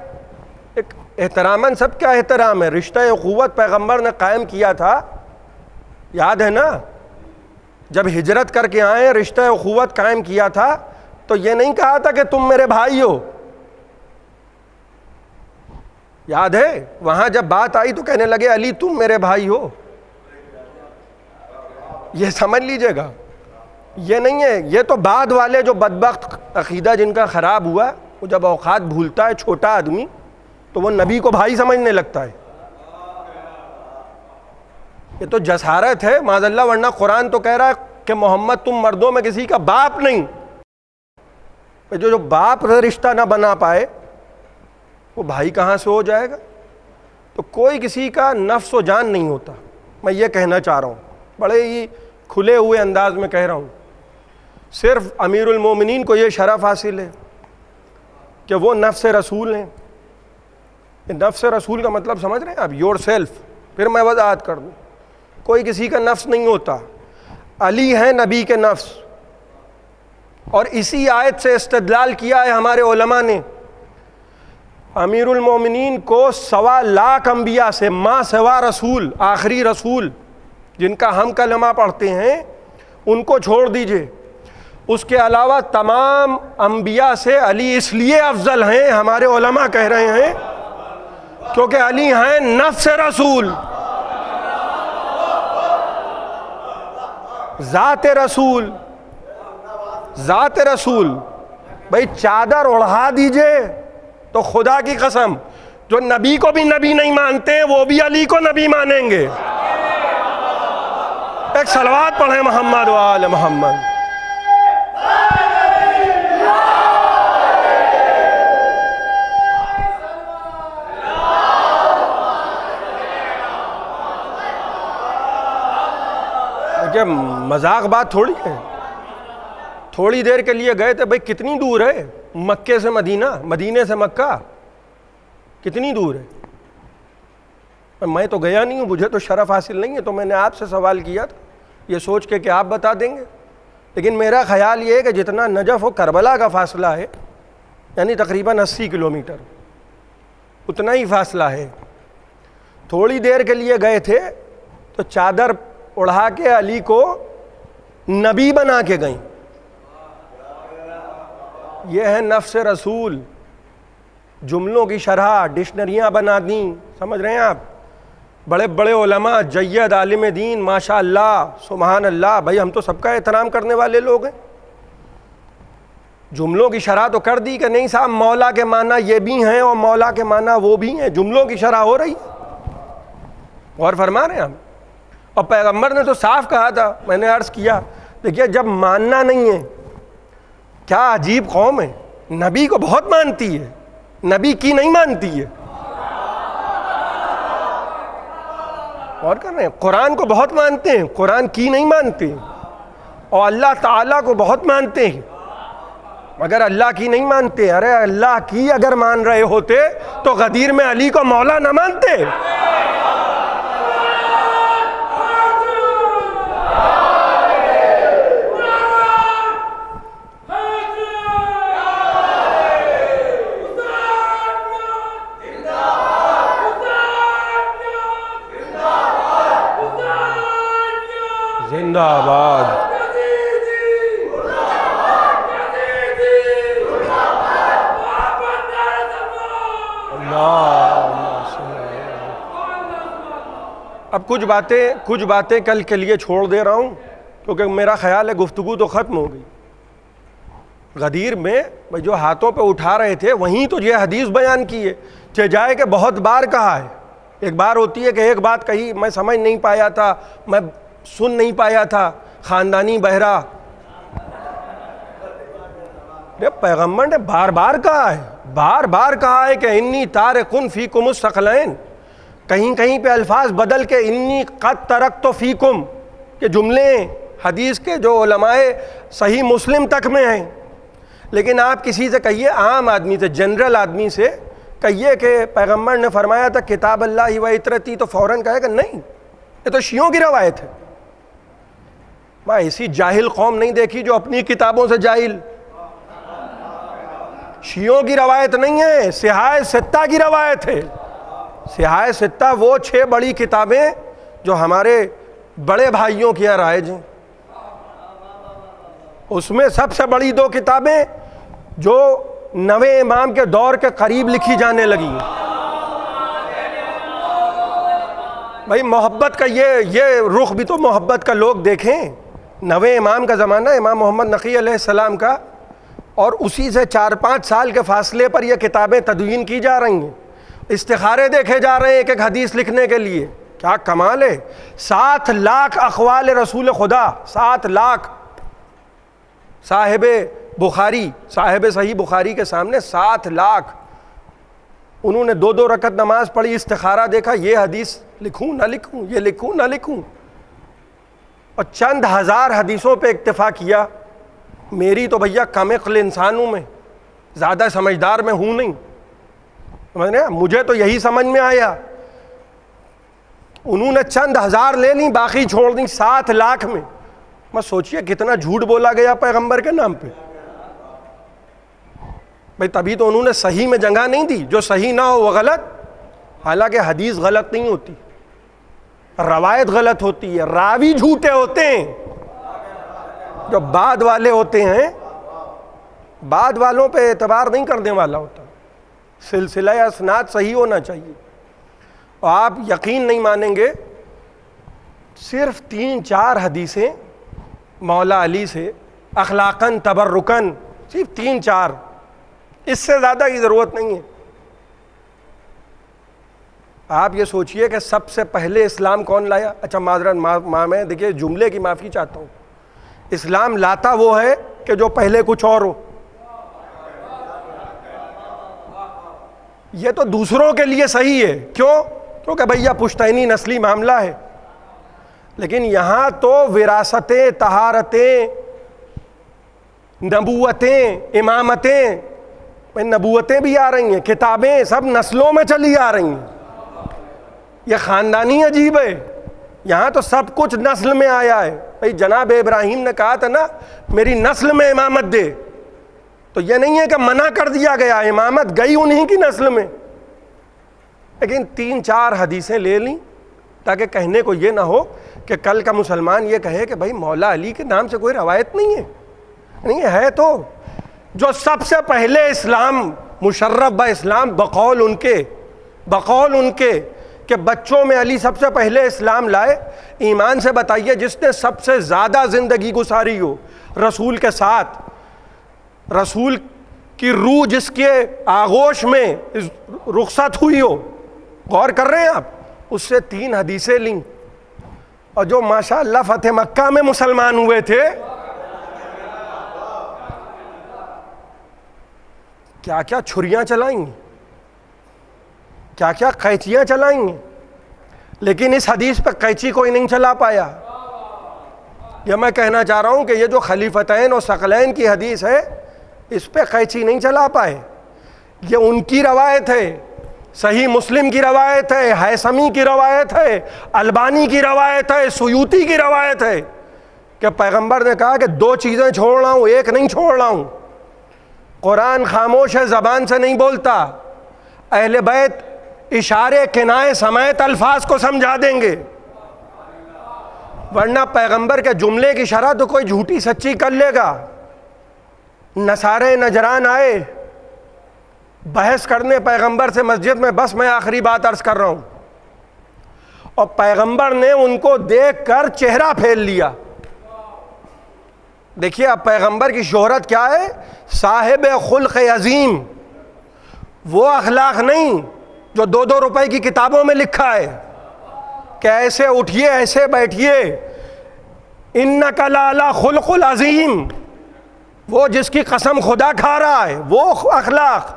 ایک احتراماً, سب کا احترام ہے, رشتہ اخوت پیغمبر نے قائم کیا تھا, یاد ہے نا. جب ہجرت کر کے آئے رشتہ اخوت قائم کیا تھا تو یہ نہیں کہا تھا کہ تم میرے بھائی ہو, یاد ہے. وہاں جب بات آئی تو کہنے لگے علی تم میرے بھائی ہو. یہ سمجھ لیجئے گا, یہ نہیں ہے. یہ تو بعد والے جو بدبخت عقیدہ جن کا خراب ہوا, وہ جب اوقات بھولتا ہے چھوٹا آدمی تو وہ نبی کو بھائی سمجھنے لگتا ہے. یہ تو جسارت ہے معاذ اللہ, ورنہ قرآن تو کہہ رہا ہے کہ محمد تم مردوں میں کسی کا باپ نہیں. جو باپ رشتہ نہ بنا پائے وہ بھائی کہاں سے ہو جائے گا. تو کوئی کسی کا نفس و جان نہیں ہوتا. میں یہ کہنا چاہ رہا ہوں, بڑے ہی کھلے ہوئے انداز میں کہہ رہا ہوں. صرف امیر المومنین کو یہ شرف حاصل ہے کہ وہ نفس رسول ہیں. نفس رسول کا مطلب سمجھ رہے ہیں آپ, یور سیلف. پھر میں وضاحت کر دوں, کوئی کسی کا نفس نہیں ہوتا. علی ہیں نبی کے نفس, اور اسی آیت سے استدلال کیا ہے ہمارے علماء نے. امیر المومنین کو 1.25 لاکھ انبیاء سے ما سوا رسول, آخری رسول جن کا ہم کلمہ پڑھتے ہیں ان کو چھوڑ دیجئے, اس کے علاوہ تمام انبیاء سے علی اس لیے افضل ہیں, ہمارے علماء کہہ رہے ہیں, کیونکہ علی ہیں نفس رسول, ذات رسول. ذات رسول بھائی چادر اڑھا دیجئے تو خدا کی قسم جو نبی کو بھی نبی نہیں مانتے وہ بھی علی کو نبی مانیں گے. ایک صلوات پڑھیں محمد و آل محمد. دیکھیں مذاق بات تھوڑی ہے. تھوڑی دیر کے لیے گئے تھے, بھائی کتنی دور ہے مکے سے مدینہ, مدینے سے مکہ کتنی دور ہے. میں تو گیا نہیں ہوں, مجھے تو شرف حاصل نہیں ہے, تو میں نے آپ سے سوال کیا تھا یہ سوچ کے کہ آپ بتا دیں گے. لیکن میرا خیال یہ ہے کہ جتنا نجف و کربلا کا فاصلہ ہے, یعنی تقریباً 80 کلومیٹر, اتنا ہی فاصلہ ہے. تھوڑی دیر کے لیے گئے تھے تو چادر اڑھا کے علی کو نبی بنا کے گئیں. یہ ہے نفس رسول. جملوں کی شرح ڈکشنریاں بنا دیں, سمجھ رہے ہیں آپ. بڑے بڑے علماء, جید عالم دین, ماشاء اللہ سبحان اللہ, بھائی ہم تو سب کا احترام کرنے والے لوگ ہیں. جملوں کی شرح تو کر دی کہ نہیں صاحب مولا کے معنی یہ بھی ہیں اور مولا کے معنی وہ بھی ہیں. جملوں کی شرح ہو رہی ہے, غور فرما رہے ہیں ہم. اور پیغمبر نے تو صاف کہا تھا, میں نے عرض کیا دیکھیے جب ماننا نہیں ہے, کیا عجیب قوم ہے, نبی کو بہت مانتی ہے, نبی کی نہیں مانتی ہے. اور کر رہے ہیں, قرآن کو بہت مانتے ہیں, قرآن کی نہیں مانتے, اور اللہ تعالیٰ کو بہت مانتے ہیں مگر اللہ کی نہیں مانتے. ارے اللہ کی اگر مان رہے ہوتے تو غدیر میں علی کو مولا نہ مانتے. زندہ آباد. اب کچھ باتیں کل کے لیے چھوڑ دے رہا ہوں کیونکہ میرا خیال ہے گفتگو تو ختم ہو گئی. غدیر میں جو ہاتھوں پہ اٹھا رہے تھے وہیں تو یہ حدیث بیان کی ہے کہ جائے کہ بہت بار کہا ہے. ایک بار ہوتی ہے کہ ایک بات کہی, میں سمجھ نہیں پایا تھا, میں سن نہیں پایا تھا, خاندانی بہرا. پیغمبر نے بار بار کہا ہے کہ انی تارکن فیکم الثقلین. کہیں کہیں پہ الفاظ بدل کے انی قد ترکت فیکم کہ جملے حدیث کے جو علماء صحیح مسلم تک میں ہیں. لیکن آپ کسی سے کہیے، عام آدمی سے، جنرل آدمی سے کہیے کہ پیغمبر نے فرمایا تھا کتاب اللہ و عترتی، تو فوراً کہے کہ نہیں، یہ تو شیعوں کی روایت ہے. میں ایسی جاہل قوم نہیں دیکھی جو اپنی کتابوں سے جاہل. شیعوں کی روایت نہیں ہے، صحاح ستہ کی روایت ہے. صحاح ستہ وہ 6 بڑی کتابیں جو ہمارے بڑے بھائیوں کی ہیں رائج ہیں. اس میں سب سے بڑی 2 کتابیں جو 9ویں امام کے دور کے قریب لکھی جانے لگی ہیں. بھائی محبت کا یہ رخ بھی تو محبت کا لوگ دیکھیں. 9ویں امام کا زمانہ امام محمد نقی علیہ السلام کا، اور اسی سے 4-5 سال کے فاصلے پر یہ کتابیں تدوین کی جا رہی ہیں. استخارے دیکھے جا رہے ہیں ایک حدیث لکھنے کے لیے. کیا کمال ہے! 7 لاکھ اقوال رسول خدا، 7 لاکھ. صاحب بخاری، صاحب صحیح بخاری کے سامنے 7 لاکھ. انہوں نے 2 رکعت نماز پڑھی، استخارہ دیکھا، یہ حدیث لکھوں نہ لکھوں، یہ لکھوں نہ لکھوں، اور چند ہزار حدیثوں پہ اکتفا کیا. میری تو بھیا کم عقل انسان ہوں، میں زیادہ سمجھدار میں ہوں نہیں. مجھے تو یہی سمجھ میں آیا. انہوں نے چند ہزار لے لیں، باقی چھوڑ دیں 7 لاکھ میں. میں سوچئے کتنا جھوٹ بولا گیا پیغمبر کے نام پہ. بھئی تبھی تو انہوں نے صحیح میں جگہ نہیں دی. جو صحیح نہ ہو وہ غلط. حالانکہ حدیث غلط نہیں ہوتی، روایت غلط ہوتی ہے، راوی جھوٹے ہوتے ہیں. جو بعد والے ہوتے ہیں، بعد والوں پہ اعتبار نہیں کرنے والا ہوتا. سلسلہ اسناد صحیح ہونا چاہیے. اور آپ یقین نہیں مانیں گے، صرف 3-4 حدیثیں مولا علی سے اخلاقاً تبرکاً، صرف 3-4، اس سے زیادہ کی ضرورت نہیں ہے. آپ یہ سوچئے کہ سب سے پہلے اسلام کون لایا؟ اچھا معذرت، میں دیکھیے جملے کی معافی چاہتا ہوں. اسلام لاتا وہ ہے کہ جو پہلے کچھ اور ہو. یہ تو دوسروں کے لیے صحیح ہے. کیوں؟ کیونکہ بھیا پشتینی نسلی معاملہ ہے. لیکن یہاں تو وراثتیں، طہارتیں، نبوتیں، امامتیں، نبوتیں بھی آ رہی ہیں، کتابیں سب نسلوں میں چلی آ رہی ہیں. یہ خاندانی عجیب ہے. یہاں تو سب کچھ نسل میں آیا ہے. بھئی جناب ابراہیم نے کہا تھا نا میری نسل میں امامت دے، تو یہ نہیں ہے کہ منع کر دیا گیا، امامت گئی انہی کی نسل میں. لیکن 3-4 حدیثیں لے لیں تاکہ کہنے کو یہ نہ ہو کہ کل کا مسلمان یہ کہے کہ بھئی مولا علی کے نام سے کوئی روایت نہیں ہے. نہیں ہے تو جو سب سے پہلے اسلام مشرف با اسلام بقول ان کے کہ بچوں میں علی سب سے پہلے اسلام لائے. ایمان سے بتائیے جس نے سب سے زیادہ زندگی گزاری ہو رسول کے ساتھ، رسول کی روح جس کے آغوش میں رخصت ہوئی ہو، غور کر رہے ہیں آپ، اس سے 3 حدیثیں لیں. اور جو ماشاءاللہ فتح مکہ میں مسلمان ہوئے تھے، کیا کیا چھریاں چلائیں گے، کیا کیا قینچیاں چلائیں گے. لیکن اس حدیث پہ قینچی کوئی نہیں چلا پایا. یہ میں کہنا چاہ رہا ہوں کہ یہ جو خلیفتین اور ثقلین کی حدیث ہے، اس پہ قینچی نہیں چلا پائے. یہ ان کی روایت ہے، صحیح مسلم کی روایت ہے، حیثمی کی روایت ہے، البانی کی روایت ہے، سیوطی کی روایت ہے کہ پیغمبر نے کہا کہ 2 چیزیں چھوڑ رہا ہوں، ایک نہیں چھوڑ رہا ہوں. قرآن خاموش ہے، زبان سے نہیں بولتا. اہل بیت اشارے، کنائے سمیت الفاظ کو سمجھا دیں گے، ورنہ پیغمبر کے جملے کی شرح تو کوئی جھوٹی سچی کر لے گا. نصارے نجران آئے بحث کرنے پیغمبر سے مسجد میں، بس میں آخری بات عرض کر رہا ہوں، اور پیغمبر نے ان کو دیکھ کر چہرہ پھیر لیا. دیکھیے اب پیغمبر کی شہرت کیا ہے؟ صاحب خلق عظیم. وہ اخلاق نہیں جو 2 روپے کی کتابوں میں لکھا ہے کہ ایسے اٹھیے ایسے بیٹھیے، انک لعلی خلق العظیم. وہ جس کی قسم خدا کھا رہا ہے، وہ اخلاق.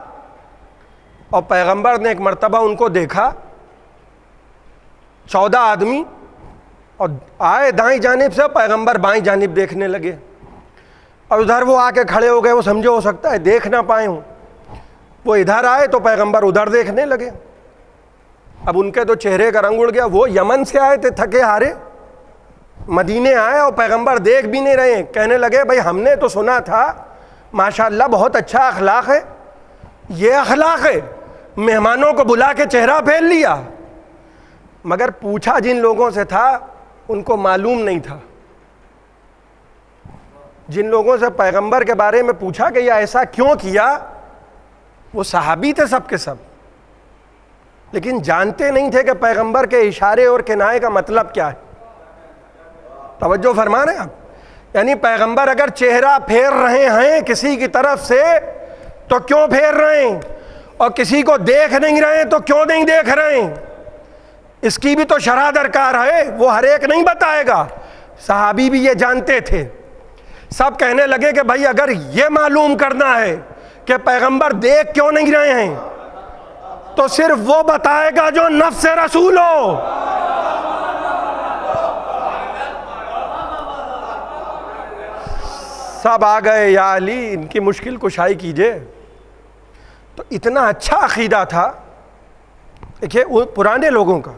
اور پیغمبر نے ایک مرتبہ ان کو دیکھا، 14 آدمی، اور آئے دائیں جانب سے، پیغمبر بائیں جانب دیکھنے لگے، اور ادھر وہ آ کے کھڑے ہو گئے، وہ سمجھے ہو سکتا ہے دیکھ نہ پائے ہوں. وہ ادھر آئے تو پیغمبر ادھر دیکھنے لگے. اب ان کے تو چہرے کا رنگ اڑ گیا. وہ یمن سے آئے تھے تھکے ہارے، مدینے آئے اور پیغمبر دیکھ بھی نہیں رہے ہیں. کہنے لگے بھائی ہم نے تو سنا تھا ماشاءاللہ بہت اچھا اخلاق ہے، یہ اخلاق ہے، مہمانوں کو بلا کے چہرہ پھیر لیا. مگر پوچھا جن لوگوں سے تھا ان کو معلوم نہیں تھا. جن لوگوں سے پیغمبر کے بارے میں پوچھا کہ یہ ایسا کیوں کیا، وہ صحابی تھے سب کے سب، لیکن جانتے نہیں تھے کہ پیغمبر کے اشارے اور کنایے کا مطلب کیا ہے. توجہ فرما رہے ہیں آپ؟ یعنی پیغمبر اگر چہرہ پھیر رہے ہیں کسی کی طرف سے تو کیوں پھیر رہے ہیں، اور کسی کو دیکھ نہیں رہے ہیں تو کیوں نہیں دیکھ رہے ہیں، اس کی بھی تو شرح درکار ہے. وہ ہر ایک نہیں بتائے گا. صحابی بھی یہ جانتے تھے. سب کہنے لگے کہ بھائی اگر یہ معلوم کرنا ہے کہ پیغمبر دیکھ کیوں نہیں رہے ہیں تو صرف وہ بتائے گا جو نفس رسول ہو. سب آ گئے، یا علی ان کی مشکل کشائی کیجئے. تو اتنا اچھا عقیدہ تھا. دیکھیے پرانے لوگوں کا،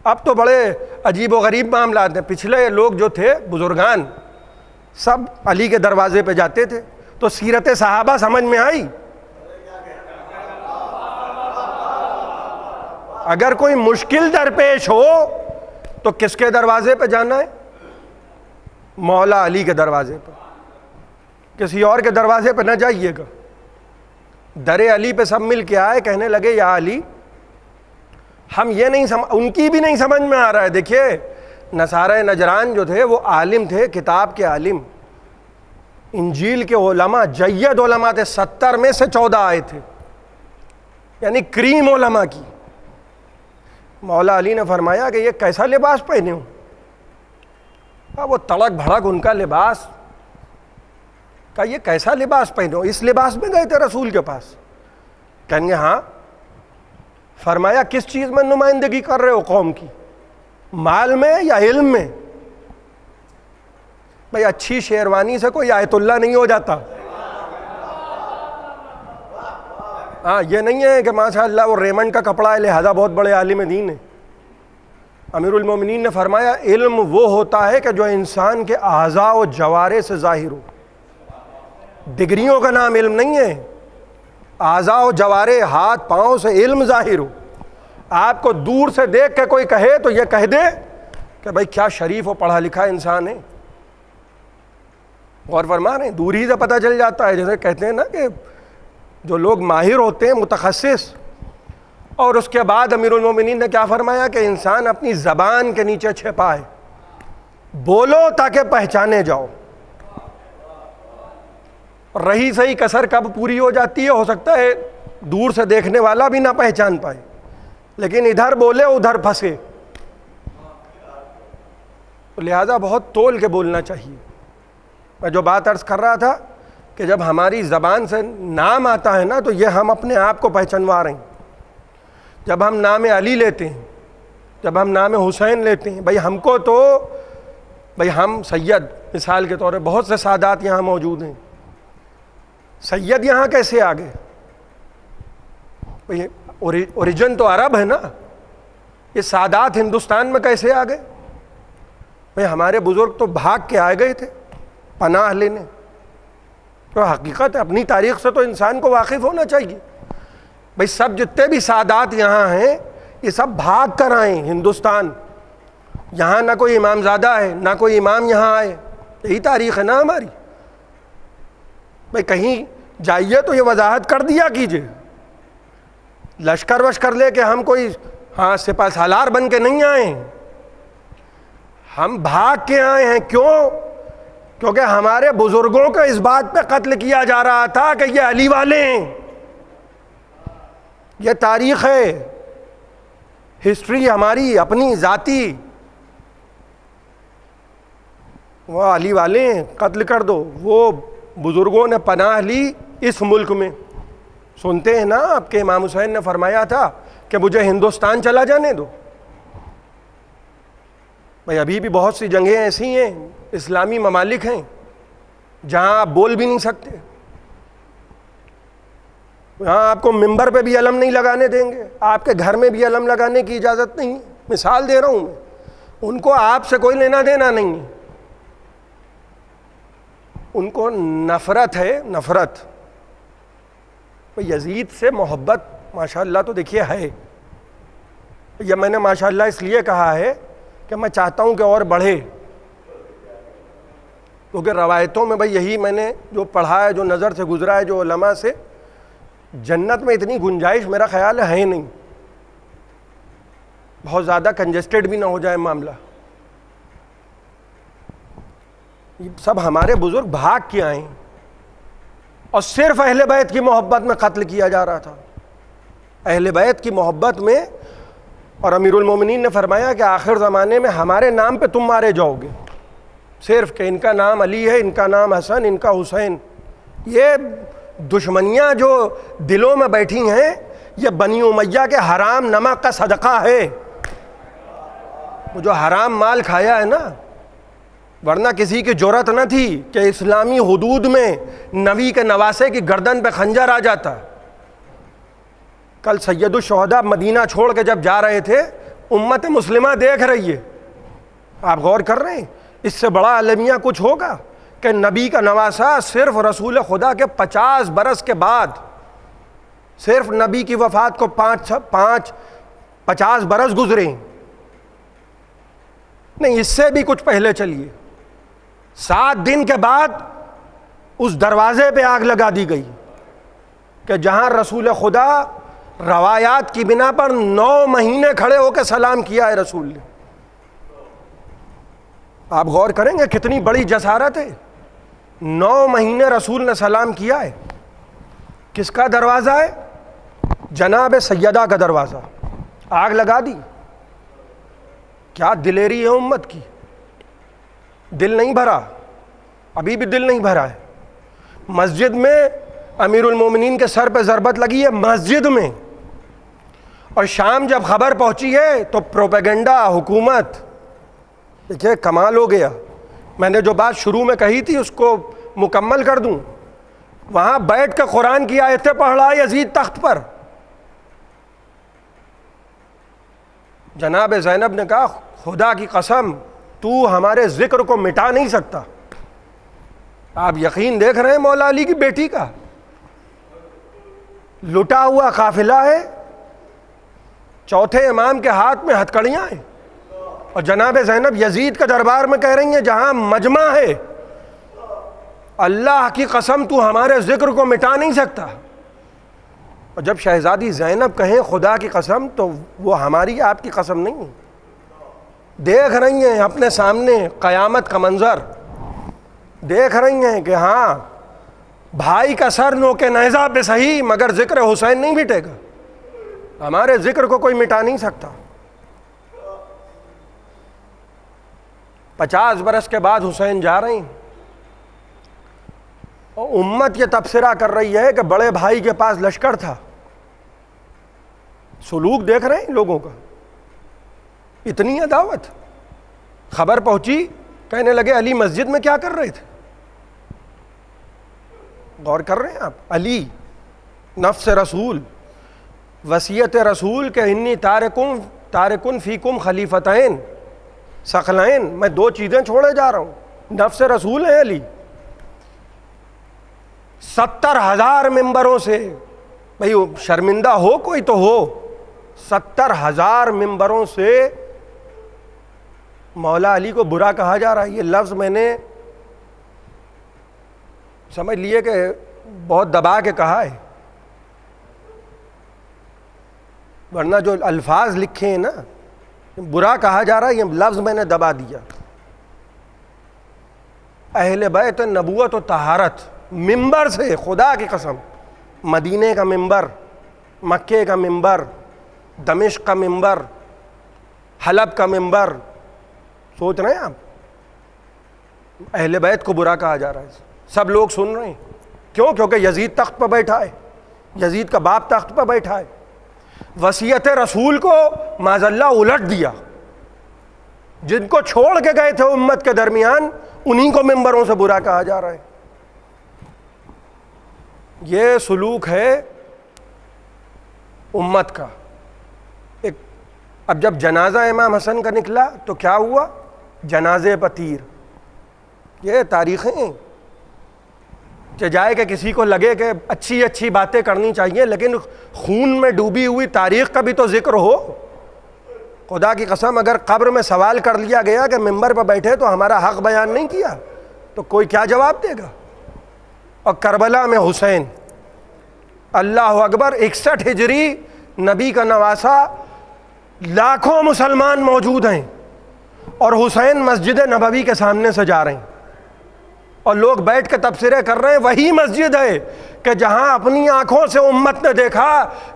اب تو بڑے عجیب و غریب معاملات ہیں. پچھلے لوگ جو تھے بزرگان سب علی کے دروازے پہ جاتے تھے. تو سیرت صحابہ سمجھ میں آئی. اگر کوئی مشکل درپیش ہو تو کس کے دروازے پہ جانا ہے؟ مولا علی کے دروازے پہ. کسی اور کے دروازے پہ نہ جائیے گا. در علی پہ سب مل کے آئے، کہنے لگے یا علی ہم یہ نہیں ان کی بھی نہیں سمجھ میں آ رہا ہے. دیکھیے نصارہ نجران جو تھے وہ عالم تھے، کتاب کے عالم، انجیل کے علماء جید علماء تھے. 70 میں سے 14 آئے تھے، یعنی کریم علماء کی. مولا علی نے فرمایا کہ یہ کیسا لباس پہنے ہو؟ وہ تڑک بھڑک ان کا لباس. کہا یہ کیسا لباس پہنے ہو؟ اس لباس میں گئے تھے رسول کے پاس؟ کہیں گے ہاں. فرمایا کس چیز میں نمائندگی کر رہے ہو قوم کی، مال میں یا علم میں؟ بھئی اچھی شیروانی سے کوئی آیت اللہ نہیں ہو جاتا. ہاں یہ نہیں ہے کہ ماشاءاللہ وہ ریمنڈ کا کپڑا ہے لہذا بہت بڑے عالم دین ہے. امیر المومنین نے فرمایا علم وہ ہوتا ہے کہ جو انسان کے اعضاء و جوارح سے ظاہر ہو. ڈگریوں کا نام علم نہیں ہے. اعضاء و جوارح، ہاتھ پاؤں سے علم ظاہر ہو. آپ کو دور سے دیکھ کے کوئی کہے تو یہ کہہ دے کہ بھائی کیا شریف و پڑھا لکھا انسان ہے. غور فرما رہے ہیں؟ دور ہی سے پتہ چل جاتا ہے. جیسے کہتے ہیں نا کہ جو لوگ ماہر ہوتے ہیں متخصص، اور اس کے بعد امیر المومنین نے کیا فرمایا کہ انسان اپنی زبان کے نیچے چھپائے، بولو تاکہ پہچانے جاؤ. رہی صحیح کسر کب پوری ہو جاتی ہے ہو سکتا ہے دور سے دیکھنے والا بھی نہ پہچان پائے، لیکن ادھر بولے ادھر پھنسے. لہذا بہت تول کے بولنا چاہیے. میں جو بات عرض کر رہا تھا کہ جب ہماری زبان سے نام آتا ہے نا تو یہ ہم اپنے آپ کو پہچانوا رہے ہیں. جب ہم نام علی لیتے ہیں، جب ہم نام حسین لیتے ہیں، بھئی ہم کو تو بھئی ہم سید مثال کے طور پہ، بہت سے سادات یہاں موجود ہیں. سید یہاں کیسے آ گئے؟ بھئی اوریجن تو عرب ہے نا. یہ سادات ہندوستان میں کیسے آ گئے؟ بھئی ہمارے بزرگ تو بھاگ کے آئے گئے تھے پناہ لینے. تو حقیقت ہے اپنی تاریخ سے تو انسان کو واقف ہونا چاہیے. بھئی سب جتنے بھی سادات یہاں ہیں یہ سب بھاگ کر آئے ہندوستان. یہاں نہ کوئی امام زادہ ہے نہ کوئی امام یہاں آئے. یہی تاریخ ہے نا ہماری. بھئی کہیں جائیے تو یہ وضاحت کر دیا کیجئے. لشکر وشکر لے کے ہم کوئی سپہ سالار بن کے نہیں آئے ہیں، ہم بھاگ کے آئے ہیں. کیوں؟ کیونکہ ہمارے بزرگوں کو اس بات پہ قتل کیا جا رہا تھا کہ یہ علی والے ہیں. یہ تاریخ ہے، ہسٹری ہماری اپنی ذاتی. وہ علی والے ہیں قتل کر دو. وہ بزرگوں نے پناہ لی اس ملک میں. سنتے ہیں نا آپ کے امام حسین نے فرمایا تھا کہ مجھے ہندوستان چلا جانے دو. بھائی ابھی بھی بہت سی جگہیں ایسی ہیں، اسلامی ممالک ہیں جہاں آپ بول بھی نہیں سکتے، وہاں آپ کو ممبر پہ بھی علم نہیں لگانے دیں گے، آپ کے گھر میں بھی علم لگانے کی اجازت نہیں. مثال دے رہا ہوں میں، ان کو آپ سے کوئی لینا دینا نہیں ہے، ان کو نفرت ہے، نفرت. یزید سے محبت ماشاءاللہ تو دیکھیے ہے. یہ میں نے ماشاءاللہ اس لیے کہا ہے کہ میں چاہتا ہوں کہ اور بڑھے، کیونکہ روایتوں میں بھائی یہی میں نے جو پڑھا ہے، جو نظر سے گزرا ہے، جو علماء سے، جنت میں اتنی گنجائش میرا خیال ہے نہیں، بہت زیادہ کنجسٹڈ بھی نہ ہو جائے معاملہ. یہ سب ہمارے بزرگ بھاگ کے آئے ہیں، اور صرف اہل بیت کی محبت میں قتل کیا جا رہا تھا، اہل بیت کی محبت میں. اور امیر المومنین نے فرمایا کہ آخر زمانے میں ہمارے نام پہ تم مارے جاؤ گے، صرف کہ ان کا نام علی ہے، ان کا نام حسن، ان کا حسین. یہ دشمنیاں جو دلوں میں بیٹھی ہیں، یہ بنی امیہ کے حرام نمک کا صدقہ ہے. وہ جو حرام مال کھایا ہے نا، ورنہ کسی کی جرأت نہ تھی کہ اسلامی حدود میں نبی کے نواسے کی گردن پہ خنجر آ جاتا. کل سید الشہداء مدینہ چھوڑ کے جب جا رہے تھے، امت مسلمہ دیکھ رہی ہے. آپ غور کر رہے ہیں، اس سے بڑا المیہ کچھ ہوگا کہ نبی کا نواسا صرف رسول خدا کے 50 برس کے بعد، صرف نبی کی وفات کو 50 برس گزرے نہیں، اس سے بھی کچھ پہلے چلیے. 7 دن کے بعد اس دروازے پہ آگ لگا دی گئی کہ جہاں رسول خدا روایات کی بنا پر 9 مہینے کھڑے ہو کے سلام کیا ہے رسول نے. آپ غور کریں گے کتنی بڑی جسارت ہے. 9 مہینے رسول نے سلام کیا ہے. کس کا دروازہ ہے؟ جناب سیدہ کا دروازہ. آگ لگا دی. کیا دلیری ہے امت کی. دل نہیں بھرا، ابھی بھی دل نہیں بھرا ہے. مسجد میں امیر المومنین کے سر پہ ضربت لگی ہے، مسجد میں. اور شام جب خبر پہنچی ہے تو پروپیگنڈا حکومت. دیکھیے کمال ہو گیا. میں نے جو بات شروع میں کہی تھی اس کو مکمل کر دوں. وہاں بیٹھ کے قرآن کی آیتیں پڑھ رہا ہے یزید تخت پر. جناب زینب نے کہا خدا کی قسم تو ہمارے ذکر کو مٹا نہیں سکتا. آپ یقین دیکھ رہے ہیں مولا علی کی بیٹی کا. لٹا ہوا قافلہ ہے، چوتھے امام کے ہاتھ میں ہتھکڑیاں ہیں، اور جناب زینب یزید کے دربار میں کہہ رہی ہیں جہاں مجمع ہے، اللہ کی قسم تو ہمارے ذکر کو مٹا نہیں سکتا. اور جب شہزادی زینب کہیں خدا کی قسم تو وہ ہماری آپ کی قسم نہیں. دیکھ رہی ہیں اپنے سامنے قیامت کا منظر، دیکھ رہی ہیں کہ ہاں بھائی کا سر نوکے نیزہ پہ صحیح مگر ذکر حسین نہیں مٹے گا. ہمارے ذکر کو کوئی مٹا نہیں سکتا. 50 برس کے بعد حسین جا رہے ہیں، اور امت یہ تبصرہ کر رہی ہے کہ بڑے بھائی کے پاس لشکر تھا. سلوک دیکھ رہے ہیں لوگوں کا. اتنی عداوت. خبر پہنچی، کہنے لگے علی مسجد میں کیا کر رہے تھے. غور کر رہے ہیں آپ. علی نفس رسول، وصیت رسول کہ انی تارکن فیکم خلیفتین ثقلین، میں 2 چیزیں چھوڑے جا رہا ہوں. نفس رسول ہے علی. 70,000 ممبروں سے، بھئی شرمندہ ہو کوئی تو ہو، 70,000 ممبروں سے مولا علی کو برا کہا جا رہا ہے. یہ لفظ میں نے سمجھ لیے کہ بہت دبا کے کہا ہے، ورنہ جو الفاظ لکھے ہیں نا، برا کہا جا رہا ہے، یہ لفظ میں نے دبا دیا. اہل بیت نبوت و طہارت ممبر سے، خدا کی قسم، مدینے کا ممبر، مکے کا ممبر، دمشق کا ممبر، حلب کا ممبر. سوچ رہے ہیں آپ اہل بیت کو برا کہا جا رہا ہے. سب لوگ سن رہے ہیں. کیوں؟ کیونکہ یزید تخت پہ بیٹھا ہے، یزید کا باپ تخت پہ بیٹھا ہے. وصیت رسول کو معاذ اللہ الٹ دیا. جن کو چھوڑ کے گئے تھے امت کے درمیان، انہی کو ممبروں سے برا کہا جا رہا ہے. یہ سلوک ہے امت کا. اب جب جنازہ امام حسن کا نکلا تو کیا ہوا؟ جنازے پر تیر. یہ تاریخیں کہ جائے کہ کسی کو لگے کہ اچھی اچھی باتیں کرنی چاہیے، لیکن خون میں ڈوبی ہوئی تاریخ کا بھی تو ذکر ہو. خدا کی قسم اگر قبر میں سوال کر لیا گیا کہ ممبر پر بیٹھے تو ہمارا حق بیان نہیں کیا تو کوئی کیا جواب دے گا؟ اور کربلا میں حسین، اللہ اکبر، 61 ہجری، نبی کا نواسہ، لاکھوں مسلمان موجود ہیں اور حسین مسجد نبوی کے سامنے سے جا رہے ہیں اور لوگ بیٹھ کے تبصرے کر رہے ہیں. وہی مسجد ہے کہ جہاں اپنی آنکھوں سے امت نے دیکھا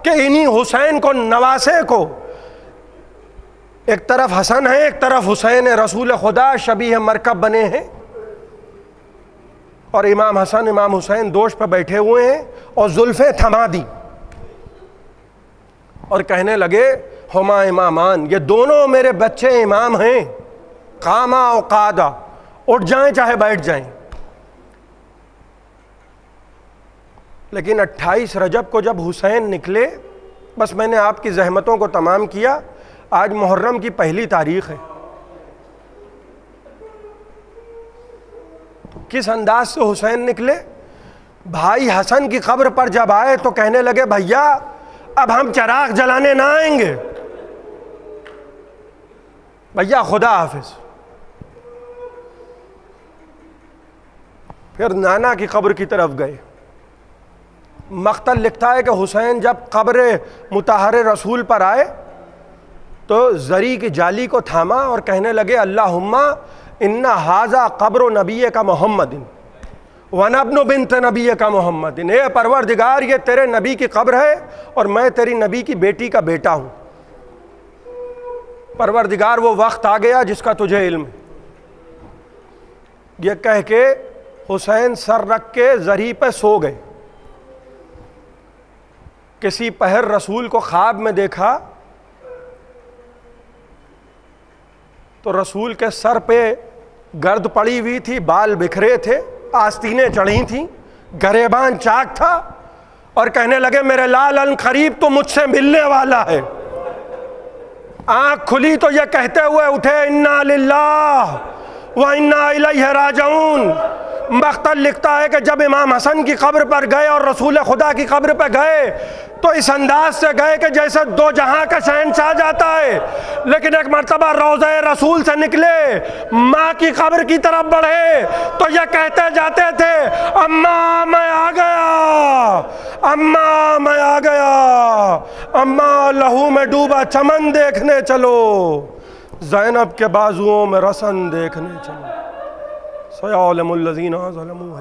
کہ انہی حسین کو، نواسے کو، ایک طرف حسن ہے ایک طرف حسین ہے، رسول خدا شبیہ مرکب بنے ہیں، اور امام حسن امام حسین دوش پہ بیٹھے ہوئے ہیں اور زلفیں تھما دی اور کہنے لگے ہما امامان، یہ دونوں میرے بچے امام ہیں، قاما و قادا، اٹھ جائیں چاہے بیٹھ جائیں. لیکن 28 رجب کو جب حسین نکلے، بس میں نے آپ کی زحمتوں کو تمام کیا. آج محرم کی پہلی تاریخ ہے. کس انداز سے حسین نکلے؟ بھائی حسن کی قبر پر جب آئے تو کہنے لگے بھیا اب ہم چراغ جلانے نہ آئیں گے، بھیا خدا حافظ. پھر نانا کی قبر کی طرف گئے. مقتل لکھتا ہے کہ حسین جب قبر مطہر رسول پر آئے تو زری کی جالی کو تھاما اور کہنے لگے اللہم ان ھذا قبر نبی کا محمد وانا ابن بنت نبی کا محمد. اے پروردگار یہ تیرے نبی کی قبر ہے اور میں تیری نبی کی بیٹی کا بیٹا ہوں. پروردگار وہ وقت آ گیا جس کا تجھے علم ہے. یہ کہہ کے حسین سر رکھ کے زری پہ سو گئے. کسی پہر رسول کو خواب میں دیکھا تو رسول کے سر پہ گرد پڑی ہوئی تھی، بال بکھرے تھے، آستینیں چڑھی تھیں، گریبان چاک تھا، اور کہنے لگے میرے لال ان قریب تو مجھ سے ملنے والا ہے. آنکھ کھلی تو یہ کہتے ہوئے اٹھے انا للہ و انا الیہ راجعون. مقتل لکھتا ہے کہ جب امام حسن کی قبر پر گئے اور رسول خدا کی قبر پہ گئے تو اس انداز سے گئے کہ جیسے دو جہاں کا شہنشاہ جاتا ہے. لیکن ایک مرتبہ روضہ رسول سے نکلے، ماں کی قبر کی طرف بڑھے تو یہ کہتے جاتے تھے اماں میں آ گیا، اماں میں آ گیا، اماں لہو میں ڈوبا چمن دیکھنے چلو، زینب کے بازوؤں میں رسن دیکھنے چلو. سیعلم الذین ظلموا